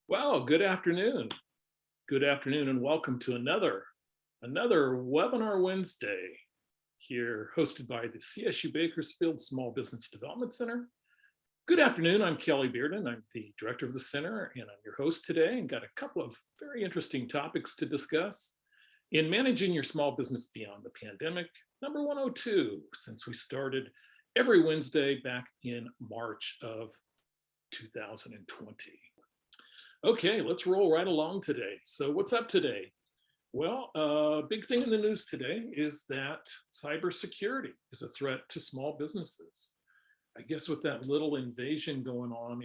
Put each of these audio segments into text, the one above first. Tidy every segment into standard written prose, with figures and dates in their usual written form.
Well, good afternoon. Good afternoon and welcome to another webinar Wednesday here hosted by the CSU Bakersfield Small Business Development Center. Good afternoon, I'm Kelly Bearden. I'm the director of the center and I'm your host today and got a couple of very interesting topics to discuss. In managing your small business beyond the pandemic, number 102, since we started every Wednesday back in March of 2020. Okay, let's roll right along today. So what's up today? Well, a big thing in the news today is that cybersecurity is a threat to small businesses. I guess with that little invasion going on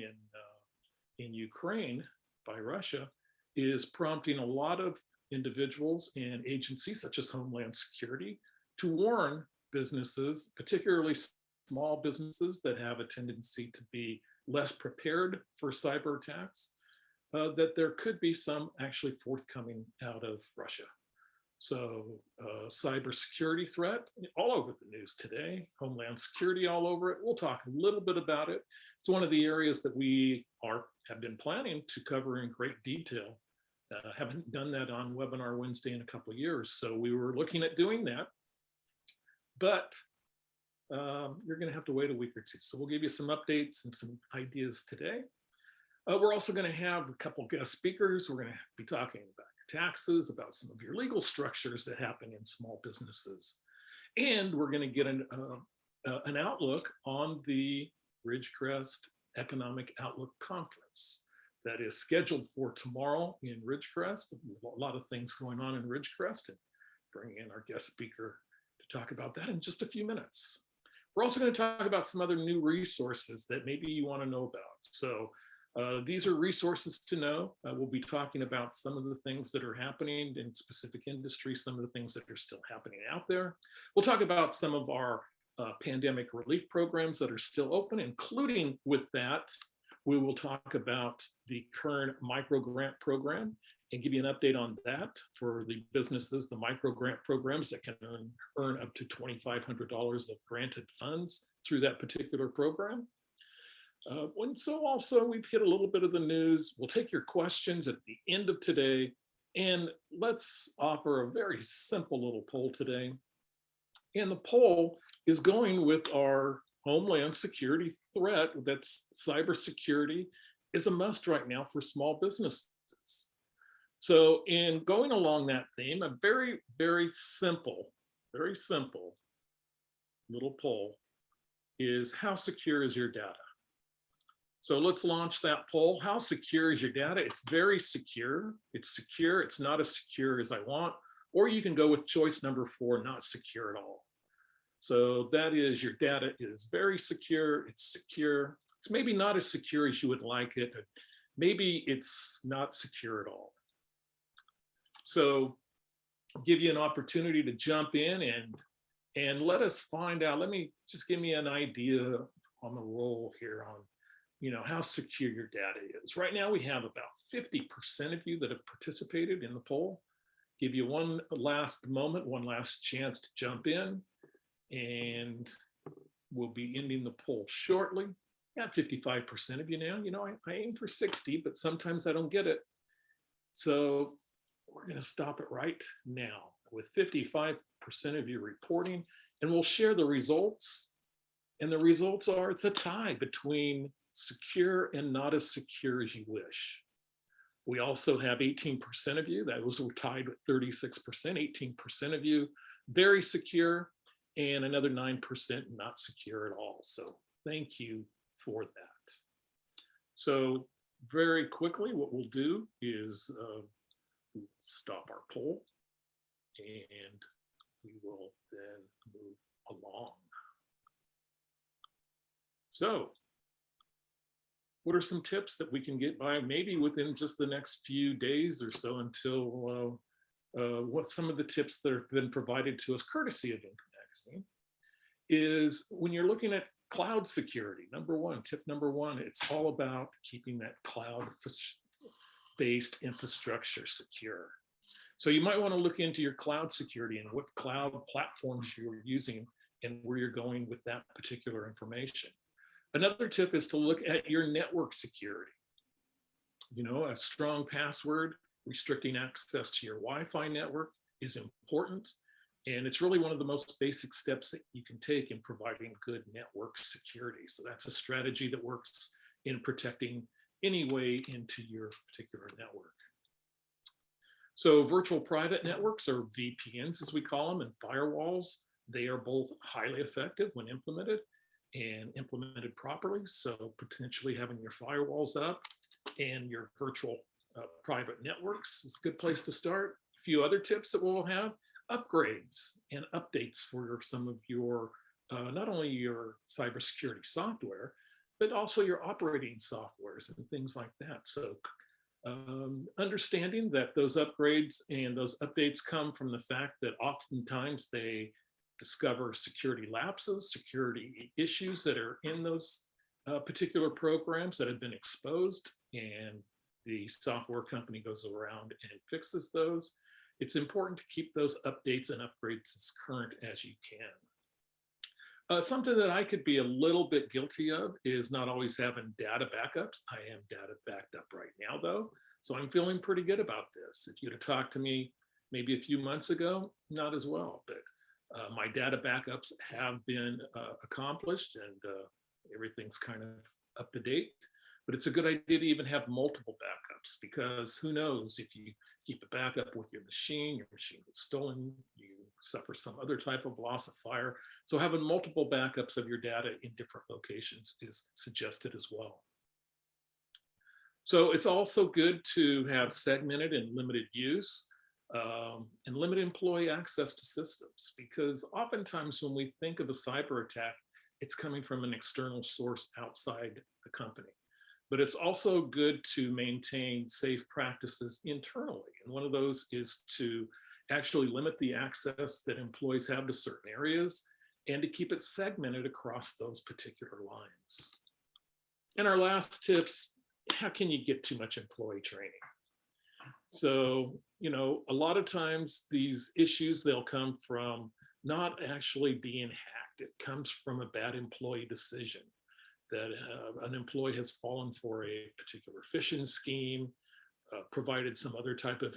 in Ukraine by Russia is prompting a lot of individuals and agencies such as Homeland Security to warn businesses, particularly small businesses that have a tendency to be less prepared for cyber attacks, that there could be some actually forthcoming out of Russia. So cybersecurity threat all over the news today, Homeland Security all over it. We'll talk a little bit about it. It's one of the areas that we have been planning to cover in great detail. Haven't done that on Webinar Wednesday in a couple of years. So we were looking at doing that, but you're gonna have to wait a week or two. So we'll give you some updates and some ideas today. We're also going to have a couple guest speakers. We're going to be talking about your taxes, about some of your legal structures that happen in small businesses. And we're going to get an outlook on the Ridgecrest Economic Outlook Conference that is scheduled for tomorrow in Ridgecrest. A lot of things going on in Ridgecrest, and bringing in our guest speaker to talk about that in just a few minutes. We're also going to talk about some other new resources that maybe you want to know about. So these are resources to know. We'll be talking about some of the things that are happening in specific industries, some of the things that are still happening out there. We'll talk about some of our pandemic relief programs that are still open, including with that, we will talk about the current micro grant program and give you an update on that for the businesses, the micro grant programs that can earn up to $2,500 of granted funds through that particular program. And so also we've hit a little bit of the news. We'll take your questions at the end of today, and let's offer a very simple little poll today. And the poll is going with our Homeland Security threat. That's cybersecurity is a must right now for small businesses. So in going along that theme, a very, very simple little poll is: how secure is your data? So let's launch that poll. How secure is your data? It's very secure. It's secure. It's not as secure as I want. Or you can go with choice number 4, not secure at all. So that is, your data is very secure. It's secure. It's maybe not as secure as you would like it. Maybe it's not secure at all. So I'll give you an opportunity to jump in and let us find out. Just give me an idea on the roll here on how secure your data is. Right now, we have about 50% of you that have participated in the poll. Give you one last moment, one last chance to jump in, and we'll be ending the poll shortly. Got 55% of you now. I aim for 60, but sometimes I don't get it. So we're gonna stop it right now with 55% of you reporting, and we'll share the results. And the results are, it's a tie between secure and not as secure as you wish. We also have 18% of you, those were tied with 36%, 18% of you very secure, and another 9% not secure at all. So thank you for that. So very quickly, what we'll do is stop our poll, and we will then move along. So what are some tips that we can get by maybe within just the next few days or so until what some of the tips that have been provided to us courtesy of Income Magazine is when you're looking at cloud security. Tip number one, it's all about keeping that cloud-based infrastructure secure. So you might want to look into your cloud security and what cloud platforms you're using and where you're going with that particular information. Another tip is to look at your network security. A strong password restricting access to your Wi-Fi network is important. And it's really one of the most basic steps that you can take in providing good network security. So that's a strategy that works in protecting any way into your particular network. So virtual private networks, or VPNs as we call them, and firewalls, they are both highly effective when implemented and implemented properly. So potentially having your firewalls up and your virtual private networks is a good place to start. A few other tips that we'll have: upgrades and updates for some of your, not only your cybersecurity software, but also your operating softwares and things like that. So understanding that those upgrades and those updates come from the fact that oftentimes they discover security lapses, security issues that are in those particular programs that have been exposed, and the software company goes around and fixes those. It's important to keep those updates and upgrades as current as you can. Something that I could be a little bit guilty of is not always having data backups. I am data backed up right now, though, so I'm feeling pretty good about this. If you'd have talked to me maybe a few months ago, not as well, but my data backups have been accomplished, and everything's kind of up to date. But it's a good idea to even have multiple backups, because who knows, if you keep a backup with your machine gets stolen, you suffer some other type of loss of fire. So having multiple backups of your data in different locations is suggested as well. So it's also good to have segmented and limited use and limited employee access to systems, because oftentimes when we think of a cyber attack, it's coming from an external source outside the company. But it's also good to maintain safe practices internally. And one of those is to actually limit the access that employees have to certain areas, and to keep it segmented across those particular lines. And our last tips: how can you get too much employee training? So, a lot of times these issues, they'll come from not actually being hacked. It comes from a bad employee decision, that an employee has fallen for a particular phishing scheme, provided some other type of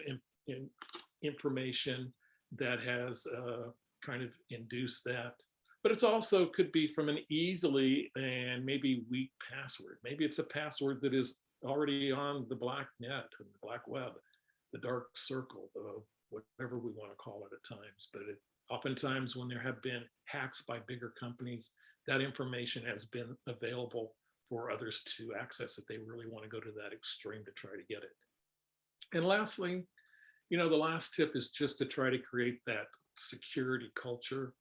information that has kind of induced that. But it's also could be from an easily and maybe weak password. Maybe it's a password that is already on the black net, the black web, the dark circle, whatever we want to call it at times. But oftentimes when there have been hacks by bigger companies, that information has been available for others to access if they really want to go to that extreme to try to get it. And lastly, the last tip is just to try to create that security culture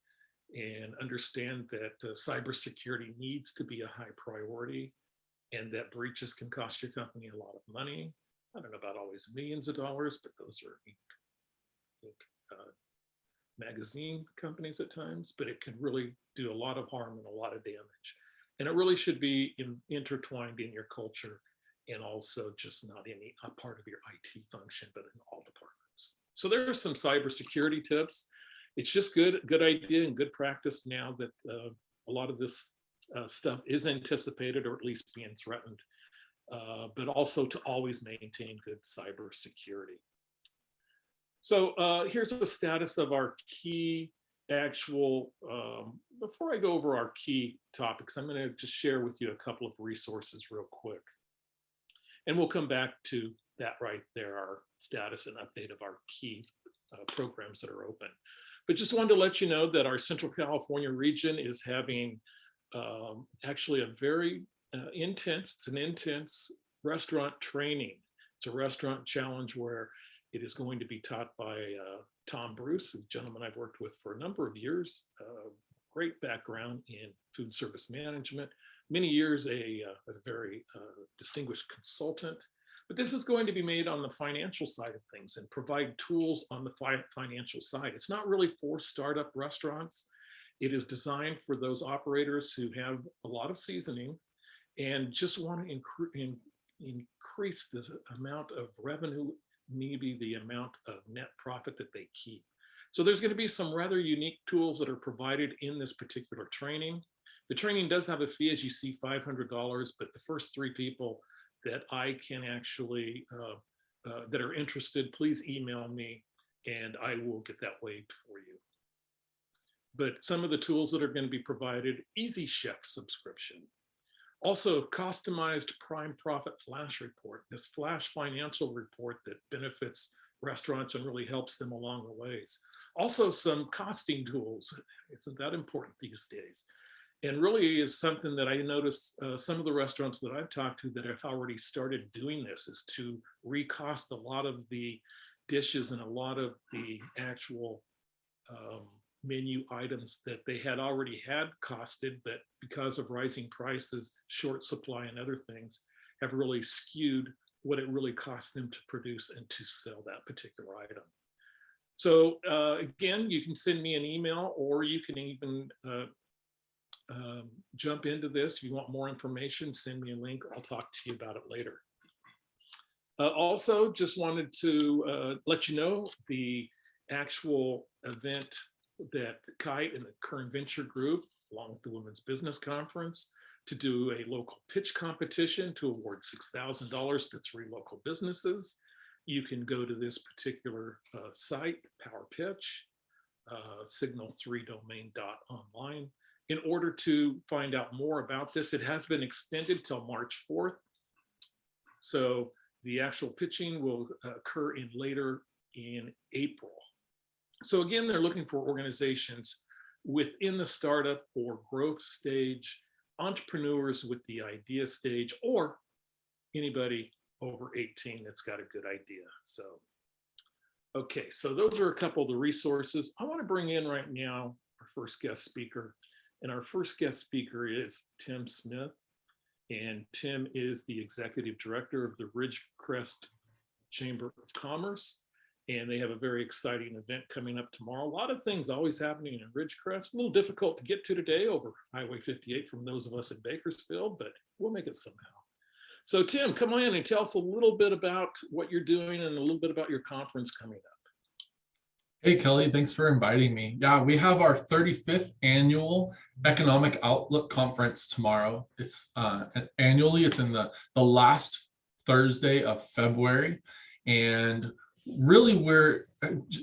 and understand that cybersecurity needs to be a high priority, and that breaches can cost your company a lot of money. I don't know about always millions of dollars, but those are magazine companies at times, but it can really do a lot of harm and a lot of damage. And it really should be intertwined in your culture, and also just not in a part of your IT function, but in all departments. So there are some cybersecurity tips. It's just good idea and good practice now that a lot of this stuff is anticipated, or at least being threatened, but also to always maintain good cybersecurity. So here's the status of our key actual, before I go over our key topics, I'm going to just share with you a couple of resources real quick. And we'll come back to that right there, our status and update of our key programs that are open. But just wanted to let you know that our Central California region is having actually a very intense restaurant training. It's a restaurant challenge where it is going to be taught by Tom Bruce, a gentleman I've worked with for a number of years. Great background in food service management, many years a very distinguished consultant. But this is going to be made on the financial side of things and provide tools on the financial side. It's not really for startup restaurants. It is designed for those operators who have a lot of seasoning and just want to increase the amount of revenue, maybe the amount of net profit that they keep. So there's going to be some rather unique tools that are provided in this particular training. The training does have a fee, as you see, $500, but the first 3 people that I can actually, that are interested, please email me and I will get that waived for you. But some of the tools that are going to be provided, Easy Chef subscription. Also, customized prime profit flash report, this flash financial report that benefits restaurants and really helps them along the ways. Also, some costing tools. Isn't that important these days? And really is something that I noticed some of the restaurants that I've talked to that have already started doing this is to recost a lot of the dishes and a lot of the actual menu items that they had already had costed, but because of rising prices, short supply and other things have really skewed what it really costs them to produce and to sell that particular item. So again, you can send me an email or you can even jump into this. If you want more information, send me a link. I'll talk to you about it later. Also, just wanted to let you know the actual event that Kite and the Kern Venture Group, along with the Women's Business Conference, to do a local pitch competition to award $6,000 to 3 local businesses. You can go to this particular site, Power Pitch, signal3domain.online. In order to find out more about this, it has been extended till March 4th. So the actual pitching will occur later in April. So again, they're looking for organizations within the startup or growth stage, entrepreneurs with the idea stage, or anybody over 18 that's got a good idea. So, okay, so those are a couple of the resources. I want to bring in right now our first guest speaker. And our first guest speaker is Tim Smith. And Tim is the executive director of the Ridgecrest Chamber of Commerce. And they have a very exciting event coming up tomorrow. A lot of things always happening in Ridgecrest. A little difficult to get to today over Highway 58 from those of us in Bakersfield, but we'll make it somehow. So Tim, come on in and tell us a little bit about what you're doing and a little bit about your conference coming up. Hey, Kelly, thanks for inviting me. Yeah, we have our 35th annual Economic Outlook Conference tomorrow. It's annually, it's in the last Thursday of February. And really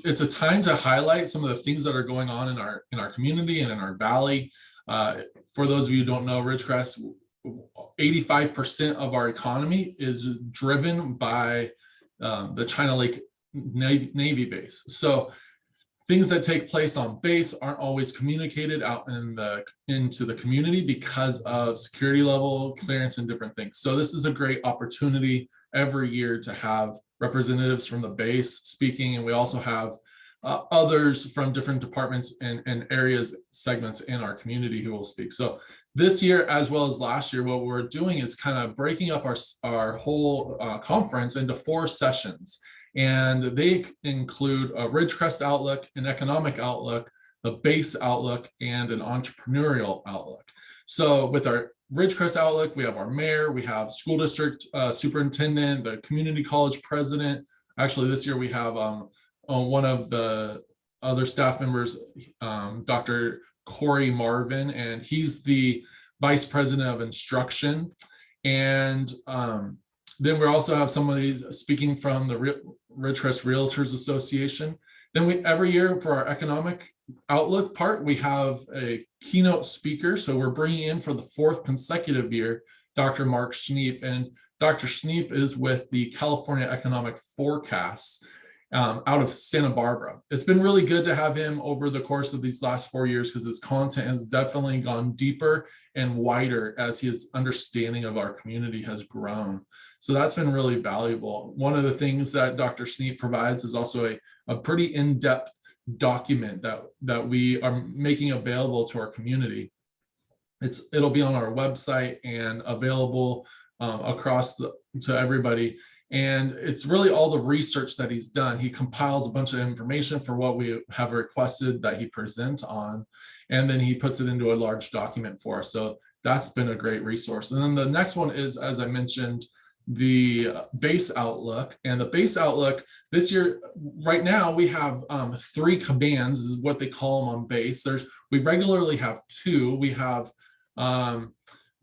it's a time to highlight some of the things that are going on in our community and in our valley. For those of you who don't know, Ridgecrest, 85% of our economy is driven by the China Lake Navy base. So things that take place on base aren't always communicated out into the community because of security level clearance and different things. So this is a great opportunity every year to have representatives from the base speaking, and we also have others from different departments and areas, segments in our community who will speak. So this year, as well as last year, what we're doing is kind of breaking up our whole conference into 4 sessions. And they include a Ridgecrest outlook, an economic outlook, the base outlook, and an entrepreneurial outlook. So with our Ridgecrest outlook, we have our mayor, we have school district superintendent, the community college president. Actually, this year we have one of the other staff members, Dr. Corey Marvin, and he's the vice president of instruction. And then we also have somebody speaking from the Ridgecrest Realtors Association. Then every year for our economic outlook part, we have a keynote speaker. So we're bringing in for the 4th consecutive year, Dr. Mark Schneep. And Dr. Schneep is with the California Economic Forecasts out of Santa Barbara. It's been really good to have him over the course of these last 4 years because his content has definitely gone deeper and wider as his understanding of our community has grown. So that's been really valuable. One of the things that Dr. Schneep provides is also a pretty in-depth document that we are making available to our community. It'll be on our website and available to everybody. And it's really all the research that he's done. He compiles a bunch of information for what we have requested that he present on, and then he puts it into a large document for us. So that's been a great resource. And then the next one is, as I mentioned, the base outlook. And the base outlook this year, right now, we have 3 commands, is what they call them on base. We regularly have 2. We have NOC,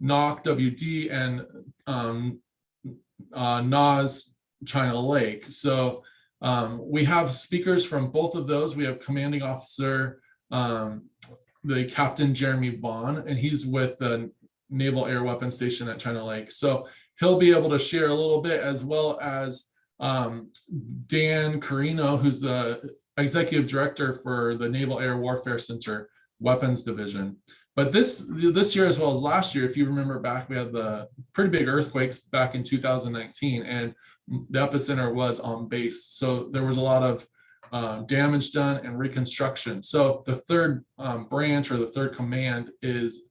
WD, and NAS China Lake. So we have speakers from both of those. We have commanding officer, the Captain Jeremy Vaughn, and he's with the Naval Air Weapons Station at China Lake. So he'll be able to share a little bit, as well as Dan Carino, who's the executive director for the Naval Air Warfare Center Weapons Division. But this year, as well as last year, if you remember back, we had the pretty big earthquakes back in 2019, and the epicenter was on base. So there was a lot of damage done and reconstruction. So the third branch, or the third command, is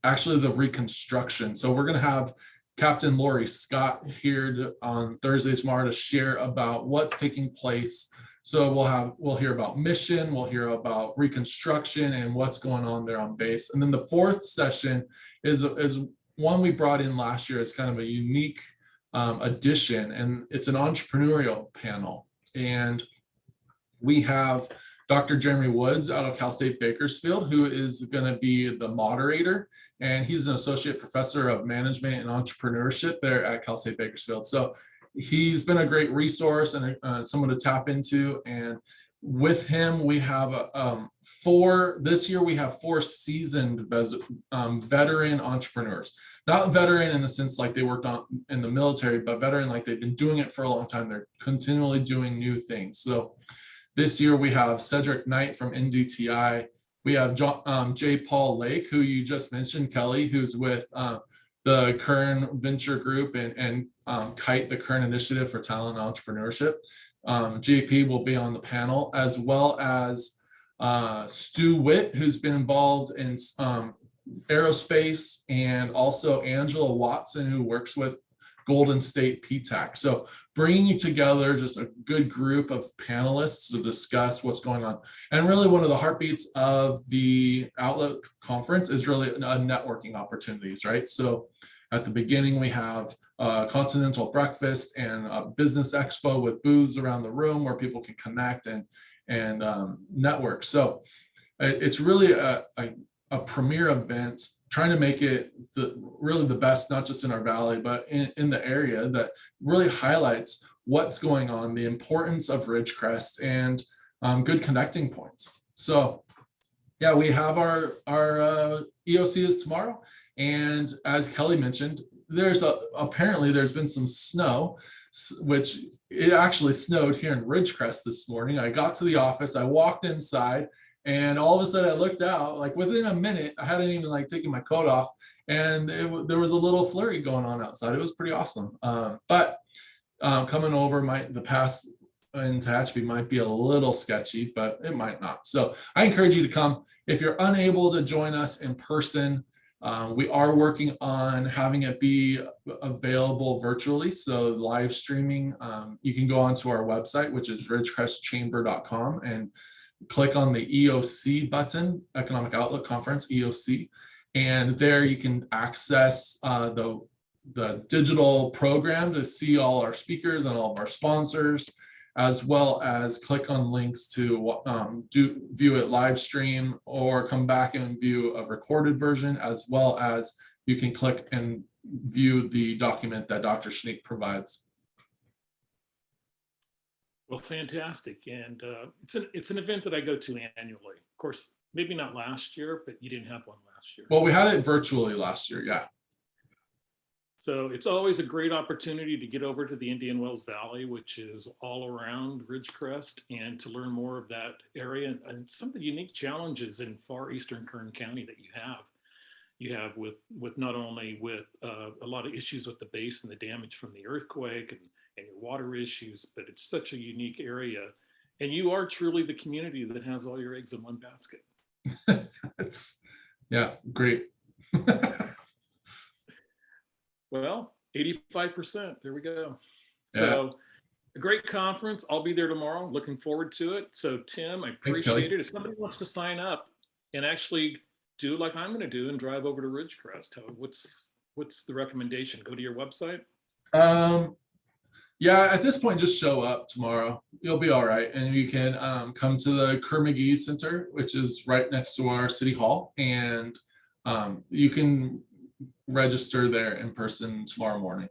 actually the reconstruction. So we're going to have Captain Lori Scott here on Thursday tomorrow to share about what's taking place. So we'll hear about mission, we'll hear about reconstruction and what's going on there on base. And then the fourth session is one we brought in last year. It's kind of a unique addition, and it's an entrepreneurial panel. And we have Dr. Jeremy Woods out of Cal State Bakersfield, who is going to be the moderator, and he's an associate professor of management and entrepreneurship there at Cal State Bakersfield. So he's been a great resource and someone to tap into. And with him, we have this year we have 4 seasoned veteran entrepreneurs. Not veteran in the sense like they worked on in the military, but veteran like they've been doing it for a long time. They're continually doing new things. So this year we have Cedric Knight from NDTI. We have Jay Paul Lake, who you just mentioned, Kelly, who's with the Kern Venture Group and Kite, the Kern Initiative for Talent and Entrepreneurship. JP will be on the panel, as well as Stu Witt, who's been involved in aerospace, and also Angela Watson, who works with Golden State PTAC. So bringing together just a good group of panelists to discuss what's going on. And really one of the heartbeats of the Outlook conference is really networking opportunities, right? So at the beginning, we have a continental breakfast and a business expo with booths around the room where people can connect and network. So it's really a premier event, trying to make it really the best, not just in our valley, but in the area, that really highlights what's going on, the importance of Ridgecrest, and good connecting points. So yeah, we have our EOC is tomorrow. And as Kelly mentioned, apparently there's been some snow, which it actually snowed here in Ridgecrest this morning. I got to the office, I walked inside, and all of a sudden I looked out, like within a minute, I hadn't even taken my coat off, and there was a little flurry going on outside. It was pretty awesome. But coming over, the pass into Tehachapi might be a little sketchy, but it might not. So I encourage you to come. If you're unable to join us in person, we are working on having it be available virtually. So live streaming, you can go onto our website, which is ridgecrestchamber.com, and click on the EOC button, Economic Outlook Conference, EOC, and there you can access the digital program to see all our speakers and all of our sponsors, as well as click on links to view it live stream, or come back and view a recorded version, as well as you can click and view the document that Dr. Schneek provides. Well, fantastic. And it's an event that I go to annually. Of course, maybe not last year, but you didn't have one last year. Well, we had it virtually last year, yeah. So it's always a great opportunity to get over to the Indian Wells Valley, which is all around Ridgecrest, and to learn more of that area and some of the unique challenges in far Eastern Kern County that you have. You have with not only with a lot of issues with the base and the damage from the earthquake and your water issues, but it's such a unique area. And you are truly the community that has all your eggs in one basket. Yeah, great. Well, 85%, there we go. Yeah. So a great conference. I'll be there tomorrow. Looking forward to it. So Tim, I appreciate it. If somebody wants to sign up and actually do like I'm going to do and drive over to Ridgecrest, what's the recommendation? Go to your website? Yeah, at this point, just show up tomorrow. You'll be all right. And you can come to the Kerr-McGee Center, which is right next to our city hall. And you can register there in person tomorrow morning.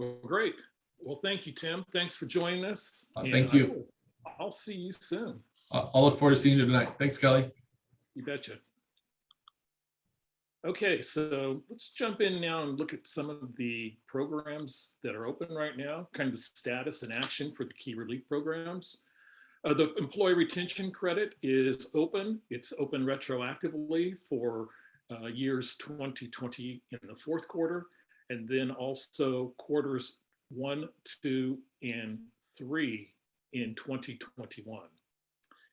Well, great. Well, thank you, Tim. Thanks for joining us. Thank you. I'll see you soon. I'll look forward to seeing you tonight. Thanks, Kelly. You betcha. Okay, so let's jump in now and look at some of the programs that are open right now, kind of the status and action for the key relief programs. The employee retention credit is open. It's open retroactively for years 2020 in the fourth quarter, and then also quarters 1, 2, and 3 in 2021.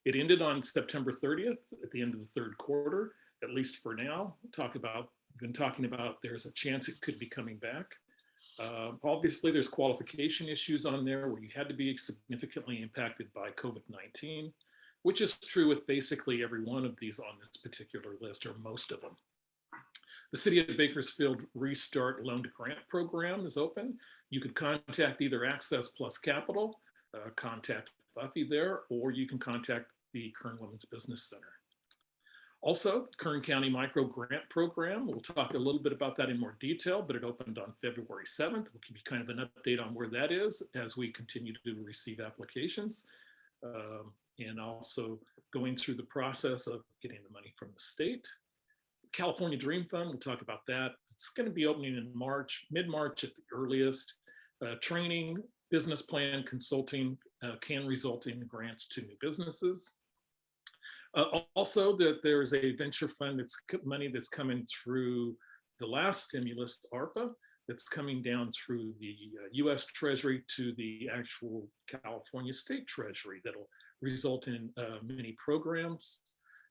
It ended on September 30th at the end of the third quarter, at least for now. Been talking about there's a chance it could be coming back. Obviously, there's qualification issues on there where you had to be significantly impacted by COVID-19, which is true with basically every one of these on this particular list, or most of them. The City of Bakersfield Restart Loan to Grant Program is open. You could contact either Access Plus Capital, contact Buffy there, or you can contact the Kern Women's Business Center. Also, Kern County Micro Grant Program, we'll talk a little bit about that in more detail, but it opened on February 7th. We'll give you kind of an update on where that is as we continue to receive applications, and also going through the process of getting the money from the state. California Dream Fund, we'll talk about that. It's going to be opening in March, mid-March at the earliest. Training, business plan, consulting can result in grants to new businesses. Also, that there's a venture fund that's money that's coming through the last stimulus, ARPA, that's coming down through the US Treasury to the actual California State Treasury that'll result in many programs.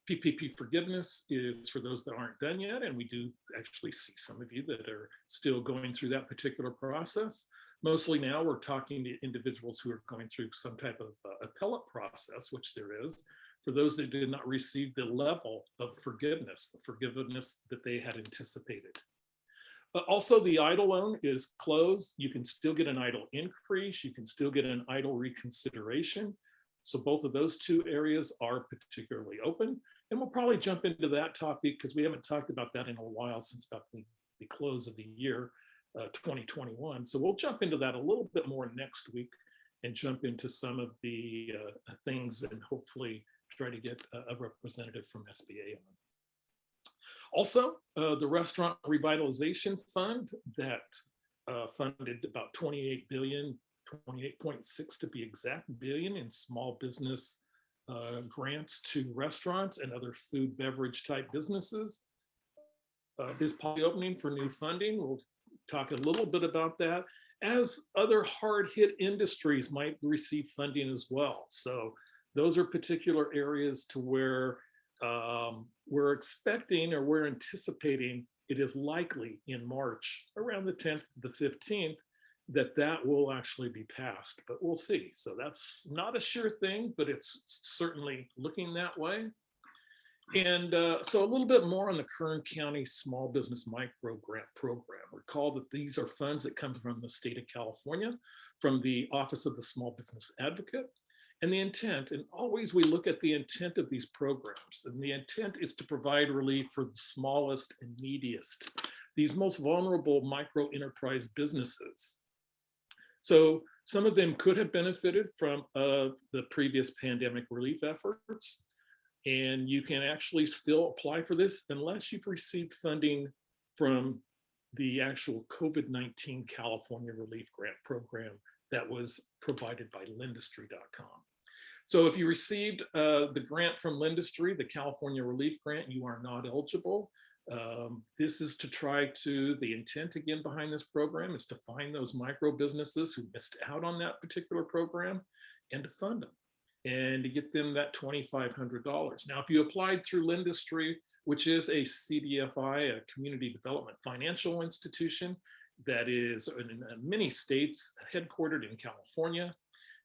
PPP forgiveness is for those that aren't done yet, and we do actually see some of you that are still going through that particular process. Mostly now we're talking to individuals who are going through some type of appellate process, which there is, for those that did not receive the level of forgiveness, the forgiveness that they had anticipated. Also, the EIDL loan is closed. You can still get an EIDL increase. You can still get an EIDL reconsideration. So both of those two areas are particularly open. And we'll probably jump into that topic because we haven't talked about that in a while, since about the close of the year 2021. So we'll jump into that a little bit more next week and jump into some of the things and hopefully try to get a representative from SBA on. Also, the Restaurant Revitalization Fund that funded about 28 billion, 28.6 to be exact billion in small business grants to restaurants and other food beverage type businesses is probably opening for new funding. We'll talk a little bit about that, as other hard hit industries might receive funding as well. So those are particular areas to where we're expecting, or we're anticipating, it is likely in March around the 10th to the 15th that will actually be passed, but we'll see. So that's not a sure thing, but it's certainly looking that way. And so a little bit more on the Kern County Small Business Micro Grant Program. Recall that these are funds that come from the state of California, from the Office of the Small Business Advocate. And the intent, and always we look at the intent of these programs, and the intent is to provide relief for the smallest and neediest, these most vulnerable micro enterprise businesses. So some of them could have benefited from the previous pandemic relief efforts, and you can actually still apply for this unless you've received funding from the actual COVID-19 California Relief Grant Program that was provided by Lendistry.com. So if you received the grant from Lendistry, the California Relief Grant, you are not eligible. This is to try to, the intent again behind this program is to find those micro businesses who missed out on that particular program and to fund them and to get them that $2,500. Now, if you applied through Lendistry, which is a CDFI, a community development financial institution that is in many states, headquartered in California,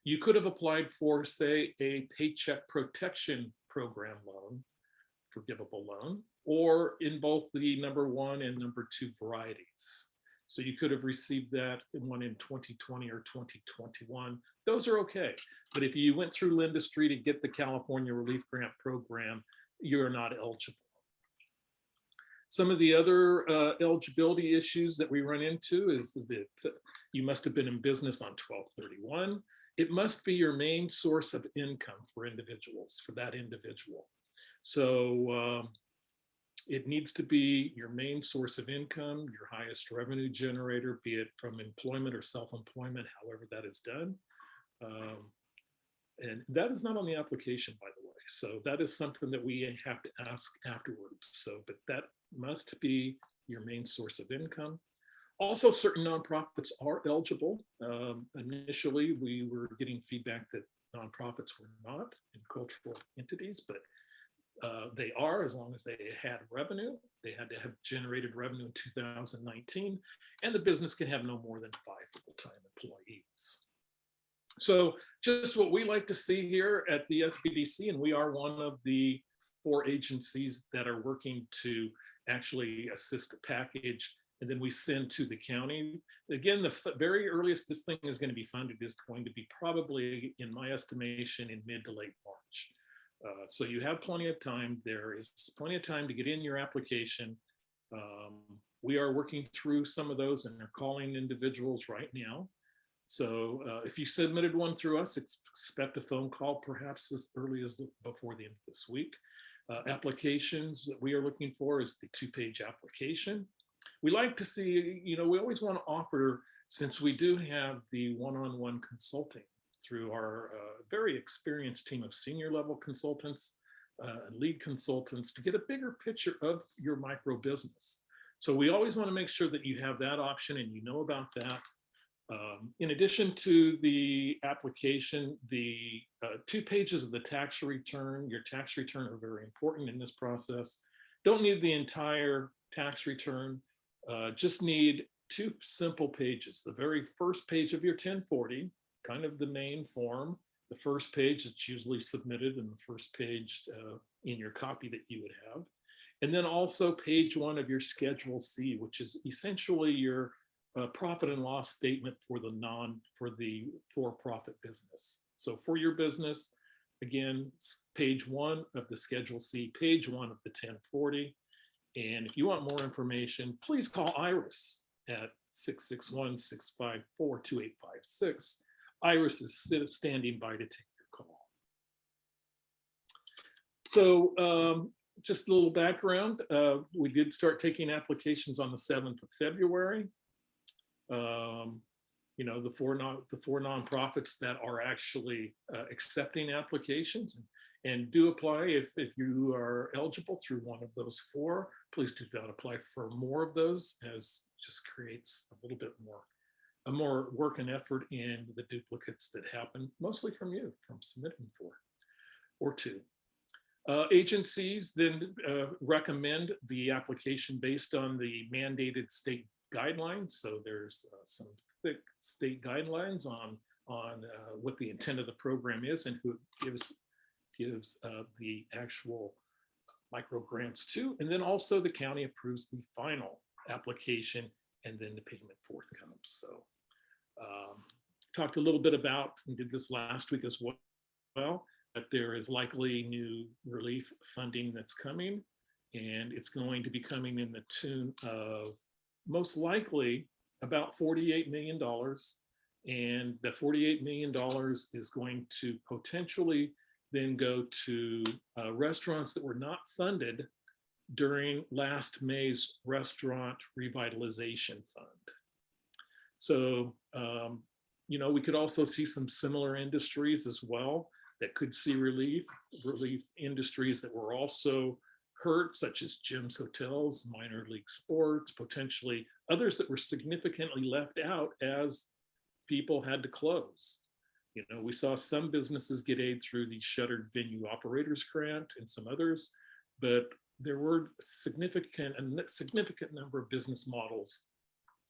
you could have applied for, say, a Paycheck Protection Program loan, forgivable loan, or in both the number 1 and number 2 varieties. So you could have received that one in 2020 or 2021. Those are okay. But if you went through Lendistry to get the California Relief Grant Program, you're not eligible. Some of the other eligibility issues that we run into is that you must have been in business on 12/31. It must be your main source of income for individuals, for that individual. So it needs to be your main source of income, your highest revenue generator, be it from employment or self-employment, however that is done. And that is not on the application, by the way. So that is something that we have to ask afterwards. So, but that must be your main source of income. Also, certain nonprofits are eligible. Initially, we were getting feedback that nonprofits were not in cultural entities, but they are, as long as they had revenue. They had to have generated revenue in 2019, and the business can have no more than 5 full-time employees. So just what we like to see here at the SBDC, and we are one of the 4 agencies that are working to actually assist the package, and then we send to the county. Again, the very earliest this thing is going to be funded is going to be probably, in my estimation, in mid to late March. So you have plenty of time. There is plenty of time to get in your application. We are working through some of those and are calling individuals right now. So if you submitted one through us, expect a phone call perhaps as early as before the end of this week. Applications that we are looking for is the 2-page application. We like to see, you know, we always want to offer, since we do have the one-on-one consulting through our very experienced team of senior level consultants, lead consultants, to get a bigger picture of your micro business. So we always want to make sure that you have that option and you know about that. In addition to the application, the 2 pages of the tax return, your tax return are very important in this process. Don't need the entire tax return, just need 2 simple pages. The very first page of your 1040, kind of the main form. The first page is usually submitted in the first page in your copy that you would have. And then also page 1 of your Schedule C, which is essentially your profit and loss statement for the for-profit business. So for your business, again, page 1 of the Schedule C, page 1 of the 1040. And if you want more information, please call Iris at 661-654-2856. Iris is standing by to take your call. So just a little background. We did start taking applications on the 7th of February. You know, the four nonprofits that are actually accepting applications, and do apply if you are eligible through one of those 4. Please do not apply for more of those, as just creates a little bit more work and effort in the duplicates that happen mostly from you, from submitting 4 or 2. Agencies then recommend the application based on the mandated state guidelines. So there's some thick state guidelines on what the intent of the program is and who gives the actual micro grants to. And then also the county approves the final application, and then the payment forthcomes. So talked a little bit about, we did this last week as well, that there is likely new relief funding that's coming, and it's going to be coming in the tune of most likely about $48 million. And the $48 million is going to potentially then go to restaurants that were not funded during last May's Restaurant Revitalization Fund. So, you know, we could also see some similar industries as well that could see relief industries that were also hurt, such as gyms, hotels, minor league sports, potentially others that were significantly left out as people had to close. You know, we saw some businesses get aid through the Shuttered Venue Operators Grant and some others, but there were a significant number of business models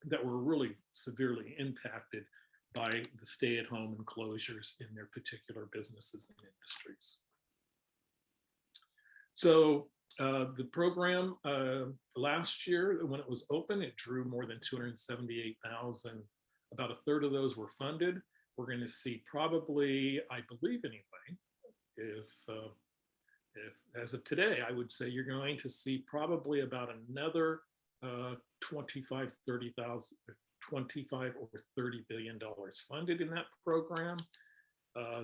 that were really severely impacted by the stay-at-home and closures in their particular businesses and industries. So the program last year, when it was open, it drew more than 278,000. About a third of those were funded. We're going to see probably, I believe anyway, if if, as of today, I would say you're going to see probably about another 25 or $30 billion funded in that program.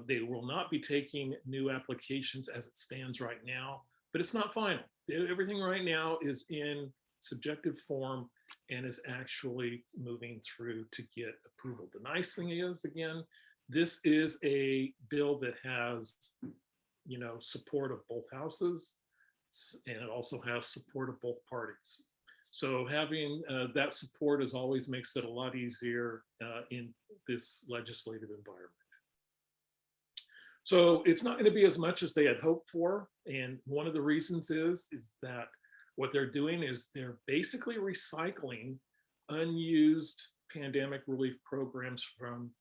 They will not be taking new applications as it stands right now, but it's not final. Everything right now is in subjective form and is actually moving through to get approval. The nice thing is, again, this is a bill that has, support of both houses, and it also has support of both parties. So having that support as always makes it a lot easier in this legislative environment. So it's not going to be as much as they had hoped for. And one of the reasons is that what they're doing is they're basically recycling unused pandemic relief programs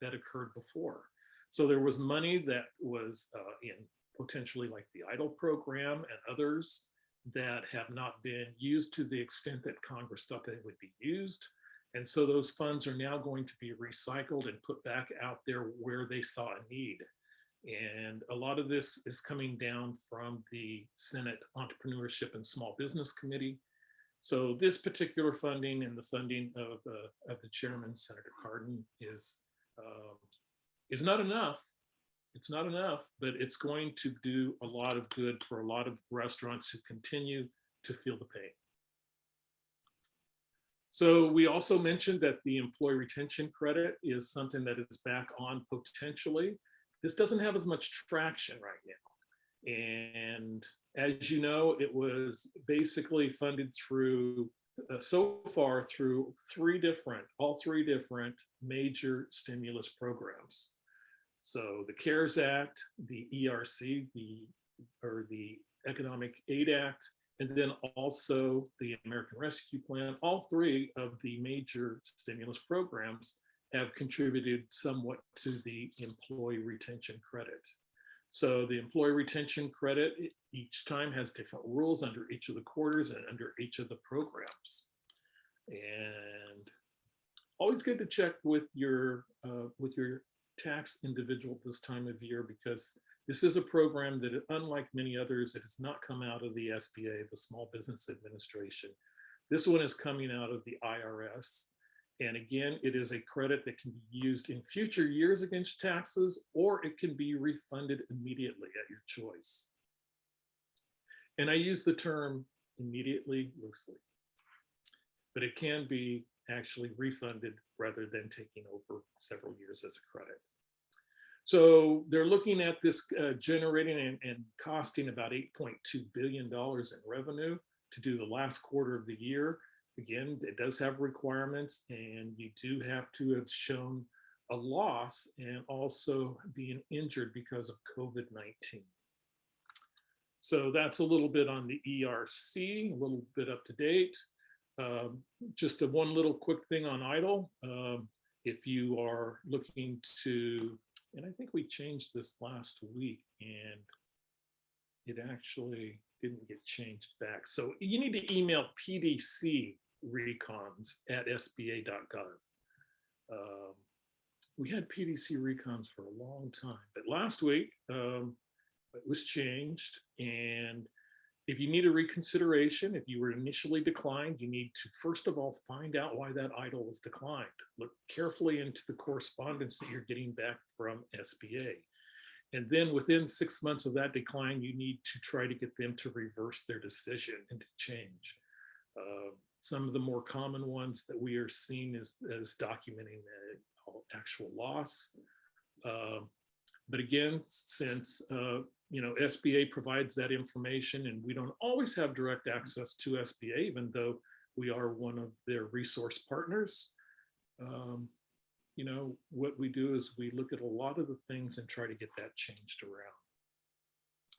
that occurred before. So there was money that was in potentially like the EIDL program and others that have not been used to the extent that Congress thought they would be used. And so those funds are now going to be recycled and put back out there where they saw a need. And a lot of this is coming down from the Senate Entrepreneurship and Small Business Committee. So this particular funding and the funding of the chairman, Senator Cardin, is not enough. It's not enough, but it's going to do a lot of good for a lot of restaurants who continue to feel the pain. So we also mentioned that the employee retention credit is something that is back on potentially. This doesn't have as much traction right now. And as you know, it was basically funded through, so far through all three different major stimulus programs. So the CARES Act, the ERC, the Economic Aid Act, and then also the American Rescue Plan. All three of the major stimulus programs have contributed somewhat to the employee retention credit. So the employee retention credit each time has different rules under each of the quarters and under each of the programs. And always good to check with your tax individual this time of year, because this is a program that, unlike many others, it has not come out of the SBA, the Small Business Administration. This one is coming out of the IRS. And again, it is a credit that can be used in future years against taxes, or it can be refunded immediately at your choice. And I use the term immediately loosely, but it can be actually refunded rather than taking over several years as a credit. So they're looking at this generating and costing about $8.2 billion in revenue to do the last quarter of the year. Again, it does have requirements, and you do have to have shown a loss and also being injured because of COVID-19. So that's a little bit on the ERC, a little bit up to date. Just one little quick thing on EIDL. If you are looking to, and I think we changed this last week and it actually didn't get changed back. So you need to email PDC recons at sba.gov. We had PDC recons for a long time, but last week it was changed. And if you need a reconsideration, if you were initially declined, you need to first of all find out why that EIDL was declined. Look carefully into the correspondence that you're getting back from SBA. And then within 6 months of that decline, you need to try to get them to reverse their decision and to change. Some of the more common ones that we are seeing is documenting the actual loss. But again, since SBA provides that information, and we don't always have direct access to SBA, even though we are one of their resource partners, what we do is we look at a lot of the things and try to get that changed around.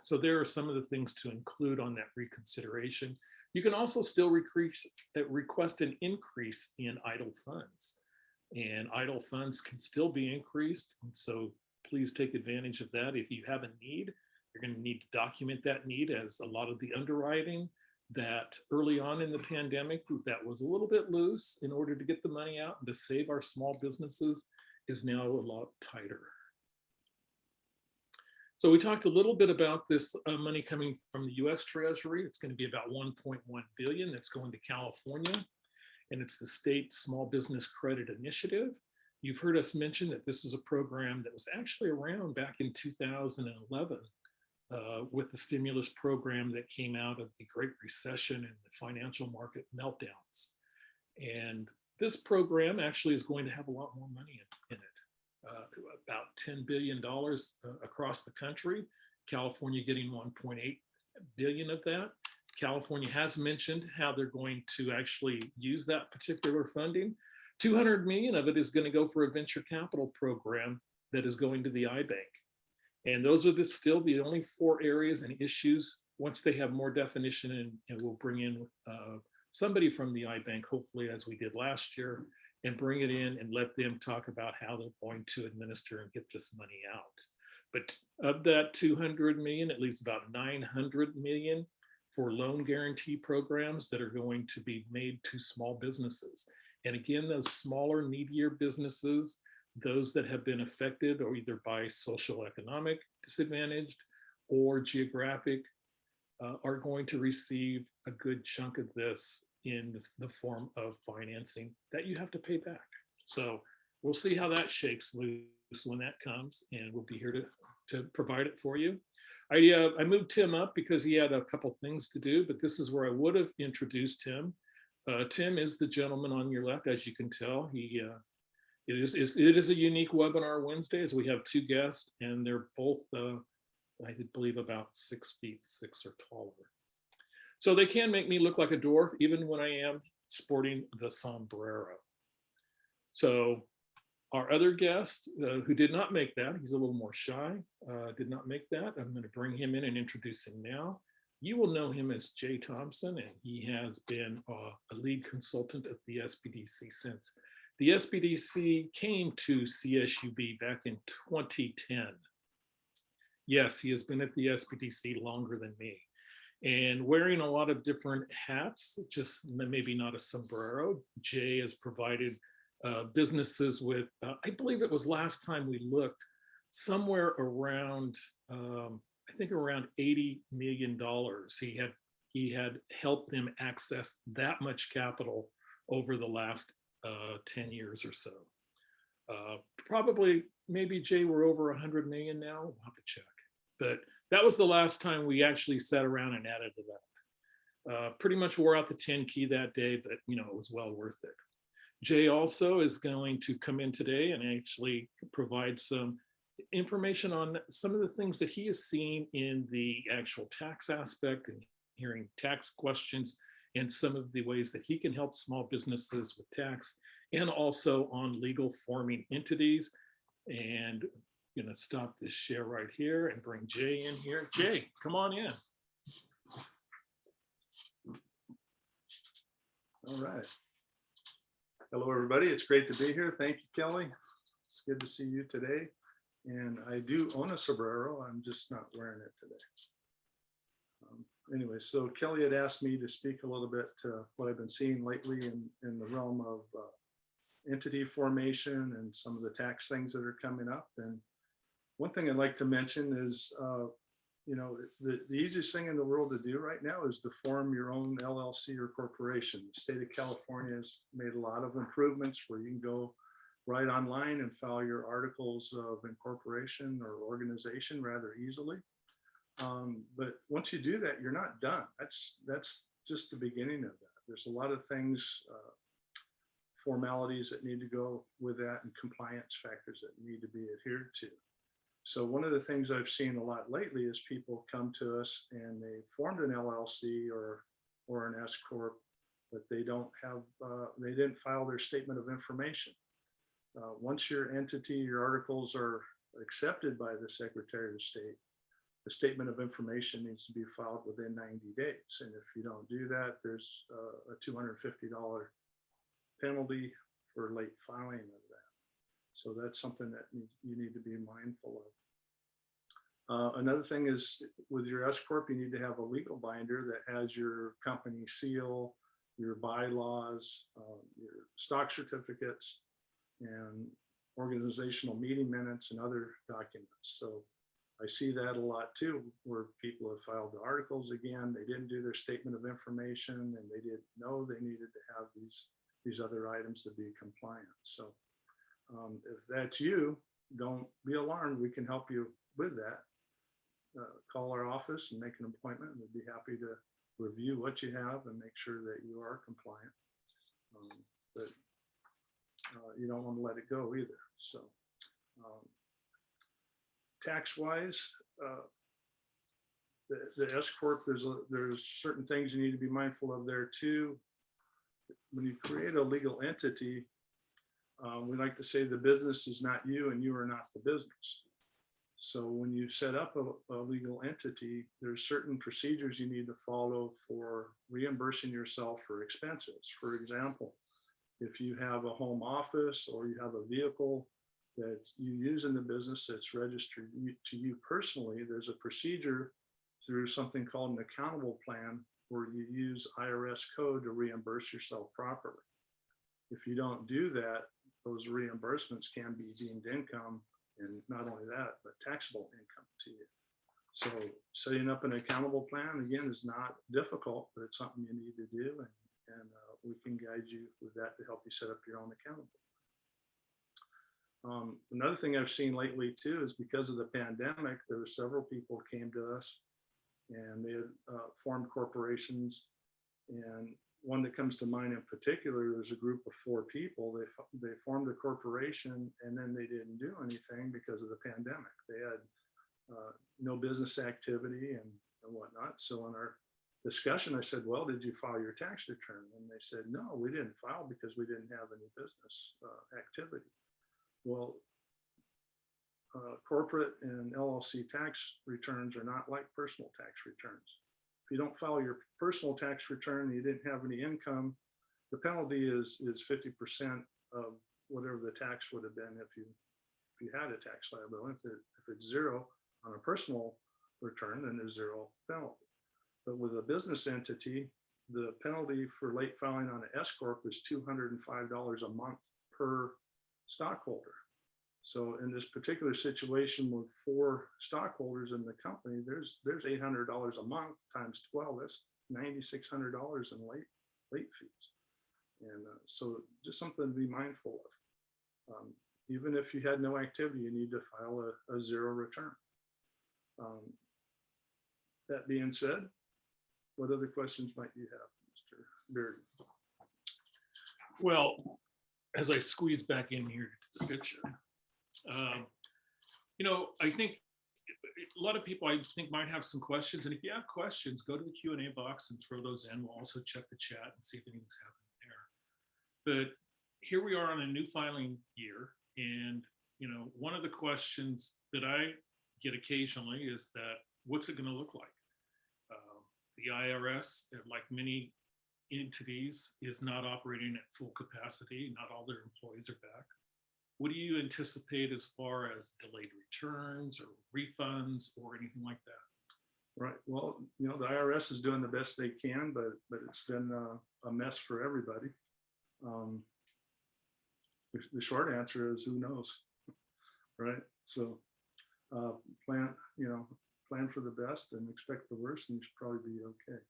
So there are some of the things to include on that reconsideration. You can also still request an increase in EIDL funds, and EIDL funds can still be increased. And so please take advantage of that. If you have a need, you're going to need to document that need, as a lot of the underwriting that early on in the pandemic that was a little bit loose in order to get the money out and to save our small businesses is now a lot tighter. So we talked a little bit about this money coming from the US Treasury. It's going to be about 1.1 billion that's going to California, and it's the state small business credit initiative. You've heard us mention that this is a program that was actually around back in 2011 with the stimulus program that came out of the Great Recession and the financial market meltdowns. And this program actually is going to have a lot more money in it. About $10 billion across the country, California getting 1.8 billion of that. California has mentioned how they're going to actually use that particular funding. 200 million of it is going to go for a venture capital program that is going to the iBank. And those are still the only 4 areas and issues. Once they have more definition, and we'll bring in somebody from the iBank, hopefully as we did last year, and bring it in and let them talk about how they're going to administer and get this money out. But of that 200 million, at least about 900 million for loan guarantee programs that are going to be made to small businesses. And again, those smaller, needier businesses, those that have been affected or either by social economic disadvantaged or geographic, are going to receive a good chunk of this in the form of financing that you have to pay back. So we'll see how that shakes loose when that comes, and we'll be here to provide it for you. I moved Tim up because he had a couple things to do, but this is where I would have introduced him. Tim is the gentleman on your left, as you can tell. It is a unique webinar Wednesday, as we have 2 guests, and they're both, I believe, about 6 feet 6 or taller. So they can make me look like a dwarf, even when I am sporting the sombrero. So our other guest, who did not make that, he's a little more shy, did not make that. I'm going to bring him in and introduce him now. You will know him as Jay Thompson, and he has been a lead consultant at the SBDC since. The SBDC came to CSUB back in 2010. Yes, he has been at the SBDC longer than me, and wearing a lot of different hats, just maybe not a sombrero. Jay has provided businesses with, I believe it was last time we looked, somewhere around, I think around $80 million. He had helped them access that much capital over the last 10 years or so. Probably, maybe Jay, we're over 100 million now. We'll have to check. But that was the last time we actually sat around and added it up. Pretty much wore out the 10 key that day, but it was well worth it. Jay also is going to come in today and actually provide some information on some of the things that he has seen in the actual tax aspect and hearing tax questions and some of the ways that he can help small businesses with tax, and also on legal forming entities. And I'm going to stop this share right here and bring Jay in here. Jay, come on in. All right. Hello, everybody. It's great to be here. Thank you, Kelly. It's good to see you today. And I do own a sombrero. I'm just not wearing it today. Anyway, so Kelly had asked me to speak a little bit to what I've been seeing lately in the realm of entity formation and some of the tax things that are coming up. And one thing I'd like to mention is, the easiest thing in the world to do right now is to form your own LLC or corporation. The state of California has made a lot of improvements where you can go right online and file your articles of incorporation or organization rather easily. But once you do that, you're not done. That's just the beginning of that. There's a lot of things, formalities that need to go with that, and compliance factors that need to be adhered to. So one of the things I've seen a lot lately is people come to us and they formed an LLC or an SCorp, but they don't have, they didn't file their statement of information. Once your entity, your articles are accepted by the Secretary of State, the statement of information needs to be filed within 90 days. And if you don't do that, there's a $250 penalty for late filing of that. So that's something that you need to be mindful of. Another thing is with your SCorp, you need to have a legal binder that has your company seal, your bylaws, your stock certificates, and organizational meeting minutes and other documents. So I see that a lot too, where people have filed the articles again, they didn't do their statement of information, and they didn't know they needed to have these other items to be compliant. So if that's you, don't be alarmed. We can help you with that. Call our office and make an appointment. We'd be happy to review what you have and make sure that you are compliant. But you don't want to let it go either. So tax-wise, the SCorp, there's certain things you need to be mindful of there too. When you create a legal entity, we like to say the business is not you and you are not the business. So when you set up a legal entity, there's certain procedures you need to follow for reimbursing yourself for expenses. For example, if you have a home office or you have a vehicle that you use in the business that's registered to you personally, there's a procedure through something called an accountable plan where you use IRS code to reimburse yourself properly. If you don't do that, those reimbursements can be deemed income, and not only that, but taxable income to you. So setting up an accountable plan, again, is not difficult, but it's something you need to do, and we can guide you with that to help you set up your own accountable. Another thing I've seen lately too is because of the pandemic, there were several people who came to us and they had formed corporations. And one that comes to mind in particular, there's a group of 4 people. They formed a corporation and then they didn't do anything because of the pandemic. They had no business activity and whatnot. So in our discussion, I said, well, did you file your tax return? And they said, no, we didn't file because we didn't have any business activity. Well, corporate and LLC tax returns are not like personal tax returns. If you don't file your personal tax return and you didn't have any income, the penalty is 50% of whatever the tax would have been if you had a tax liability. If it's zero on a personal return, then there's zero penalty. But with a business entity, the penalty for late filing on an S-corp is $205 a month per stockholder. So in this particular situation with 4 stockholders in the company, there's $800 a month times 12. That's $9,600 in late fees. And so just something to be mindful of. Even if you had no activity, you need to file a zero return. That being said, what other questions might you have, Mr. Bearden? Well, as I squeeze back in here to the picture, I think a lot of people, I think, might have some questions. And if you have questions, go to the Q&A box and throw those in. We'll also check the chat and see if anything's happening there. But here we are on a new filing year. And, one of the questions that I get occasionally is that, what's it going to look like? The IRS, like many entities, is not operating at full capacity. Not all their employees are back. What do you anticipate as far as delayed returns or refunds or anything like that? Right. Well, the IRS is doing the best they can, but it's been a mess for everybody. The short answer is who knows, right? So plan for the best and expect the worst, and you should probably be okay.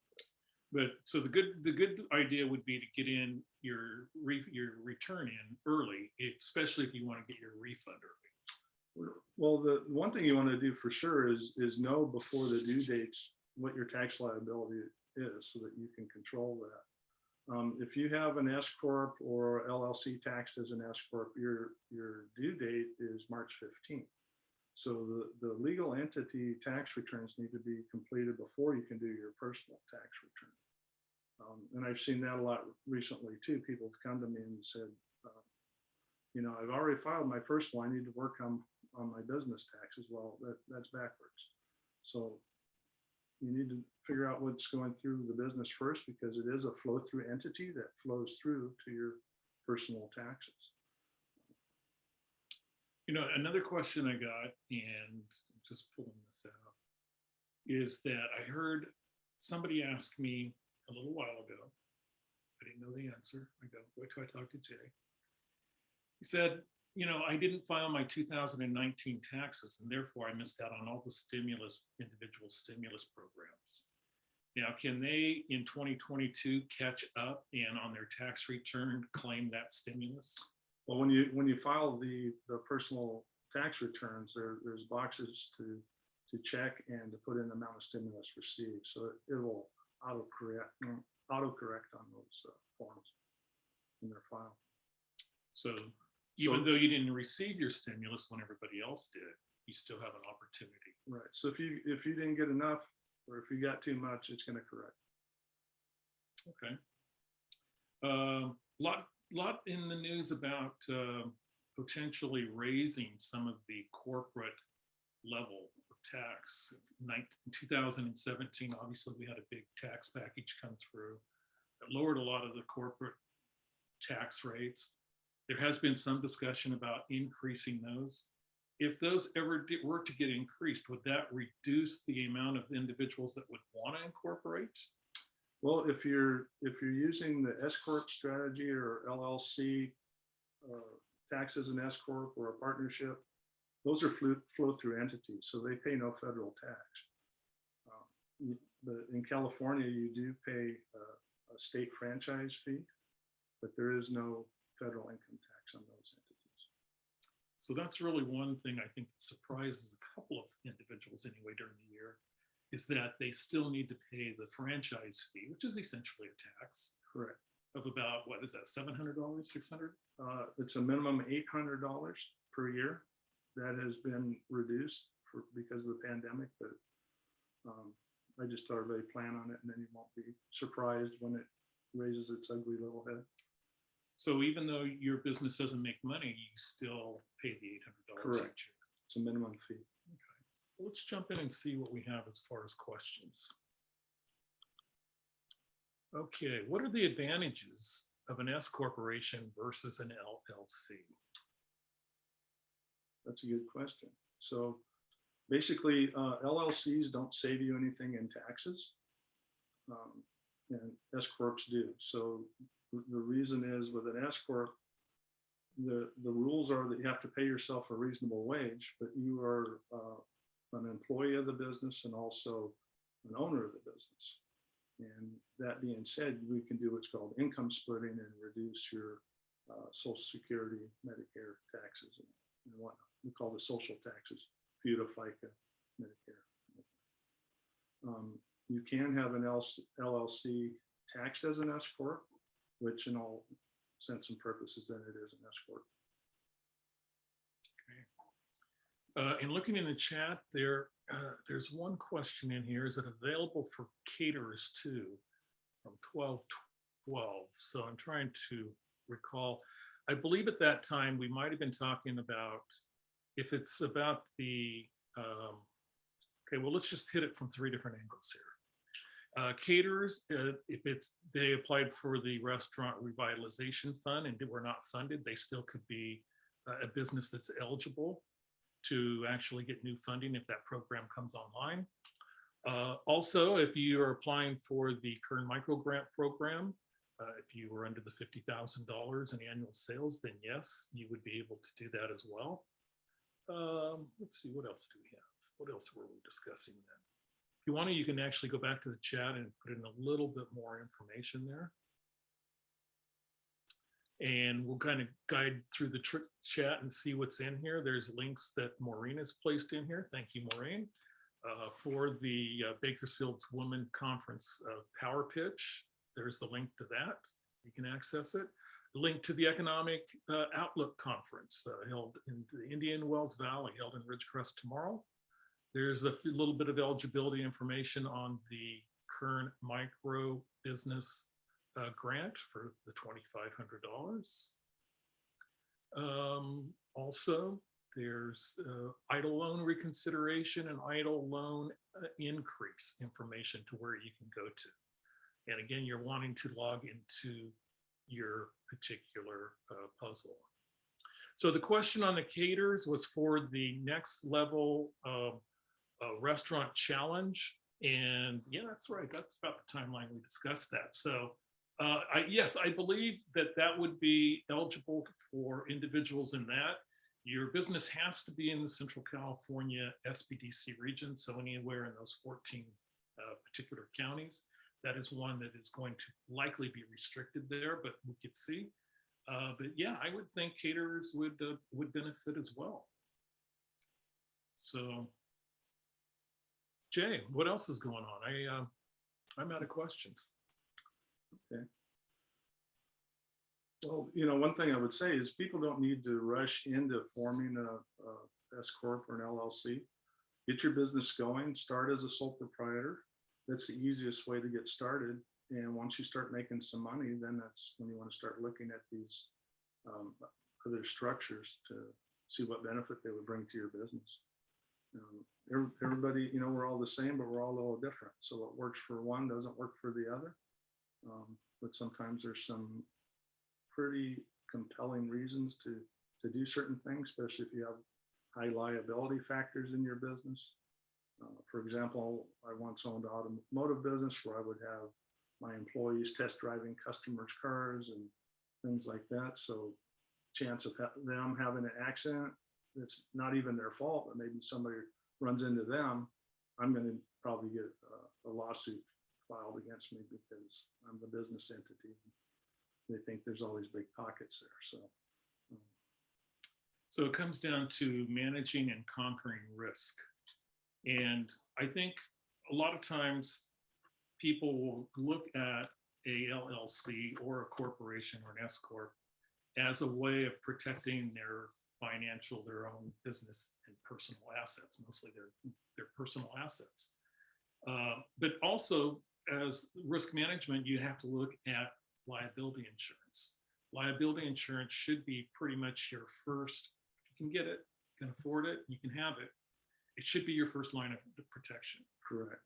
But so the good idea would be to get in your return in early, especially if you want to get your refund early. Well, the one thing you want to do for sure is know before the due dates what your tax liability is, so that you can control that. If you have an S-corp or LLC taxed as an S-corp, your due date is March 15th. So the legal entity tax returns need to be completed before you can do your personal tax return. And I've seen that a lot recently too. People have come to me and said, I've already filed my personal, I need to work on my business taxes. Well, that's backwards. So you need to figure out what's going through the business first, because it is a flow-through entity that flows through to your personal taxes. Another question I got, and just pulling this out, is that I heard somebody ask me a little while ago. I didn't know the answer. I go, wait till I talk to Jay. He said, I didn't file my 2019 taxes, and therefore I missed out on all the individual stimulus programs. Now, can they in 2022 catch up and on their tax return claim that stimulus? Well, when you file the personal tax returns, there's boxes to check and to put in the amount of stimulus received. So it will autocorrect on those forms in their file. So even though you didn't receive your stimulus when everybody else did, you still have an opportunity. Right. So if you didn't get enough, or if you got too much, it's going to correct. Okay. Lot in the news about potentially raising some of the corporate level of tax. In 2017, obviously, we had a big tax package come through that lowered a lot of the corporate tax rates. There has been some discussion about increasing those. If those ever were to get increased, would that reduce the amount of individuals that would want to incorporate? Well, if you're using the SCorp strategy or LLC taxes an SCorp or a partnership, those are flow through entities, so they pay no federal tax. But in California, you do pay a state franchise fee, but there is no federal income tax on those entities. So that's really one thing I think that surprises a couple of individuals anyway during the year, is that they still need to pay the franchise fee, which is essentially a tax. Correct. Of about, what is that, $700, $600? It's a minimum $800 per year. That has been reduced because of the pandemic, but I just thought everybody plan on it, and then you won't be surprised when it raises its ugly little head. So even though your business doesn't make money, you still pay the $800 Correct. each year. It's a minimum fee. Okay. Well, let's jump in and see what we have as far as questions. Okay, what are the advantages of an S corporation versus an LLC? That's a good question. So basically, LLCs don't save you anything in taxes, and S corps do. So the reason is with an S corp, the rules are that you have to pay yourself a reasonable wage, but you are an employee of the business and also an owner of the business. And that being said, we can do what's called income splitting and reduce your Social Security, Medicare taxes and whatnot. We call the social taxes, FUTA, FICA, Medicare. You can have an LLC taxed as an S corp, which in all sense and purposes, then it is an S corp. Okay. In looking in the chat, there's one question in here. Is it available for caterers too? From 12/12. So I'm trying to recall. I believe at that time we might have been talking about if it's about the. Okay, well, let's just hit it from three different angles here. Caterers, if they applied for the Restaurant Revitalization Fund and were not funded, they still could be a business that's eligible to actually get new funding if that program comes online. Also, if you are applying for the Kern Micro Grant Program, if you were under the $50,000 in annual sales, then yes, you would be able to do that as well. Let's see, what else do we have? What else were we discussing then? If you want to, you can actually go back to the chat and put in a little bit more information there. And we'll kind of guide through the chat and see what's in here. There's links that Maureen has placed in here. Thank you, Maureen, for the Bakersfield's Women Conference Power Pitch. There's the link to that. You can access it. Link to the Economic Outlook Conference held in the Indian Wells Valley, held in Ridgecrest tomorrow. There's a little bit of eligibility information on the Kern Micro Business grant for the $2,500. Also, there's idle loan reconsideration and idle loan increase information to where you can go to. And again, you're wanting to log into your particular puzzle. So the question on the caterers was for the next level restaurant challenge. And yeah, that's right. That's about the timeline we discussed that. So Yes, I believe that that would be eligible for individuals in that. Your business has to be in the Central California SBDC region, so anywhere in those 14 particular counties. That is one that is going to likely be restricted there, but we could see. But yeah, I would think caterers would benefit as well. So, Jay, what else is going on? I'm out of questions. Okay. Well, you know, one thing I would say is people don't need to rush into forming a SCorp or an LLC. Get your business going, start as a sole proprietor. That's the easiest way to get started. And once you start making some money, then that's when you want to start looking at these other structures to see what benefit they would bring to your business. Everybody, you know, we're all the same, but we're all a little different. So what works for one doesn't work for the other. But sometimes there's some pretty compelling reasons to do certain things, especially if you have high liability factors in your business. For example, I once owned an automotive business where I would have my employees test driving customers' cars and things like that. So chance of them having an accident, it's not even their fault, but maybe somebody runs into them, I'm going to probably get a lawsuit filed against me because I'm the business entity. They think there's always big pockets there. So it comes down to managing and conquering risk. And I think a lot of times people will look at a LLC or a corporation or an SCorp as a way of protecting their own business and personal assets, mostly their personal assets. But also as risk management, you have to look at liability insurance. Liability insurance should be pretty much your first, if you can get it, you can afford it, you can have it. It should be your first line of protection. Correct.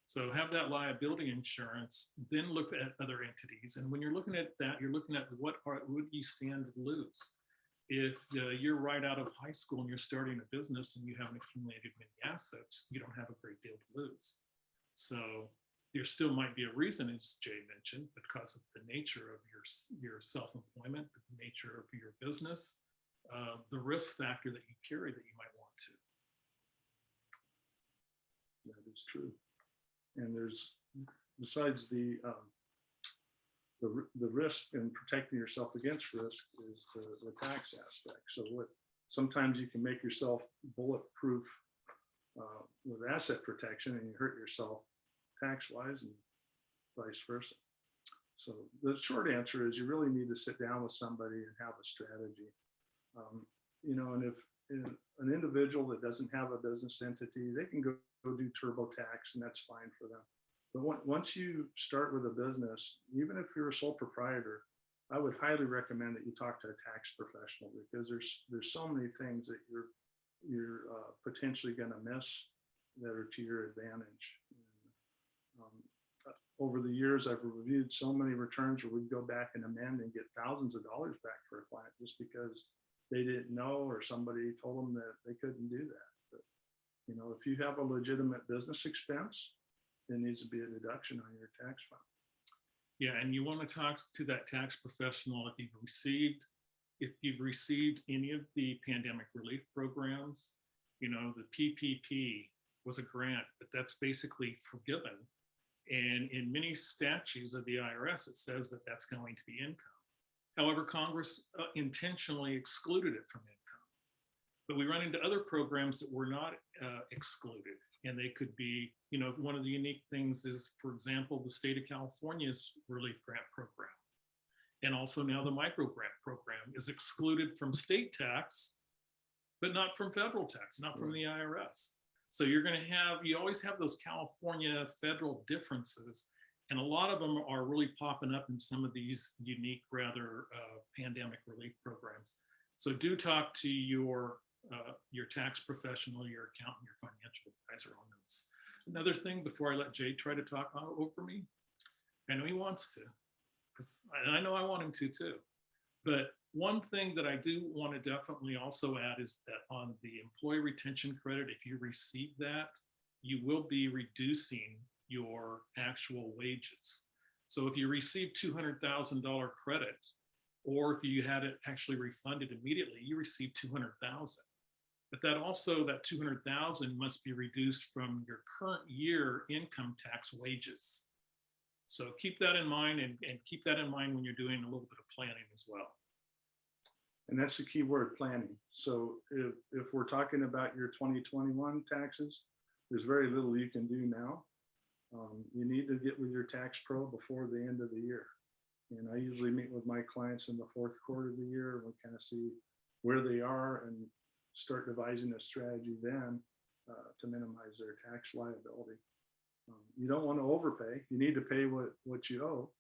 So have that liability insurance, then look at other entities. And when you're looking at that, you're looking at what you stand to lose. If you're right out of high school and you're starting a business and you haven't accumulated many assets, you don't have a great deal to lose. So there still might be a reason, as Jay mentioned, because of the nature of your self-employment, the nature of your business, the risk factor that you carry that you might want to. That is true. And there's, besides the risk and protecting yourself against risk is the tax aspect. So sometimes you can make yourself bulletproof with asset protection and you hurt yourself tax-wise and vice versa. So the short answer is you really need to sit down with somebody and have a strategy. You know, and if an individual that doesn't have a business entity, they can go do TurboTax and that's fine for them. But once you start with a business, even if you're a sole proprietor, I would highly recommend that you talk to a tax professional because there's so many things that you're potentially going to miss that are to your advantage. And, over the years, I've reviewed so many returns where we'd go back and amend and get thousands of dollars back for a client just because they didn't know or somebody told them that they couldn't do that. But, you know, if you have a legitimate business expense, there needs to be a deduction on your tax file. Yeah, and you want to talk to that tax professional if you've received any of the pandemic relief programs. You know, the PPP was a grant, but that's basically forgiven. And in many statutes of the IRS, it says that that's going to be income. However, Congress intentionally excluded it from income. But we run into other programs that were not excluded. And they could be, you know, one of the unique things is, for example, the state of California's relief grant program. And also now the micro grant program is excluded from state tax, but not from federal tax, not from the IRS. So you always have those California federal differences. And a lot of them are really popping up in some of these unique, rather pandemic relief programs. So do talk to your tax professional, your accountant, your financial advisor on those. Another thing before I let Jay try to talk over me, I know he wants to, because I know I want him to too. But one thing that I do want to definitely also add is that on the employee retention credit, if you receive that, you will be reducing your actual wages. So if you received $200,000 credit, or if you had it actually refunded immediately, you received 200,000. But that also, that 200,000 must be reduced from your current year income tax wages. So keep that in mind, and keep that in mind when you're doing a little bit of planning as well. And that's the key word, planning. So if we're talking about your 2021 taxes, there's very little you can do now. You need to get with your tax pro before the end of the year. And I usually meet with my clients in the fourth quarter of the year, and we kind of see where they are and start devising a strategy then to minimize their tax liability. You don't want to overpay. You need to pay what you owe,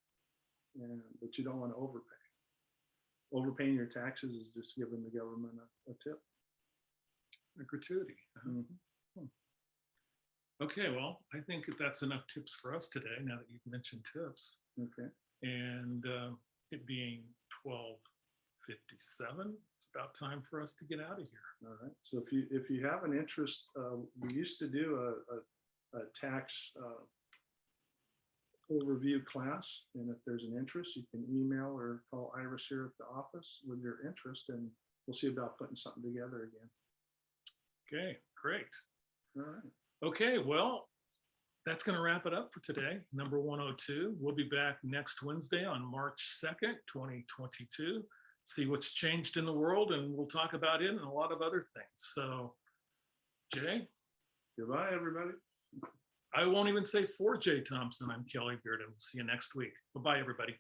but you don't want to overpay. Overpaying your taxes is just giving the government a tip. A gratuity. Mhm. Okay, well, I think that's enough tips for us today, now that you've mentioned tips. Okay. And it being 12:57, it's about time for us to get out of here. All right. So if you have an interest, we used to do a tax overview class, and if there's an interest, you can email or call Iris here at the office with your interest, and we'll see about putting something together again. Okay, great. All right. Okay, well, that's going to wrap it up for today. Number 102. We'll be back next Wednesday on March 2nd, 2022. See what's changed in the world, and we'll talk about it and a lot of other things. So, Jay, Goodbye, everybody. I won't even say for Jay Thompson. I'm Kelly Bearden. See you next week. Bye-bye, everybody.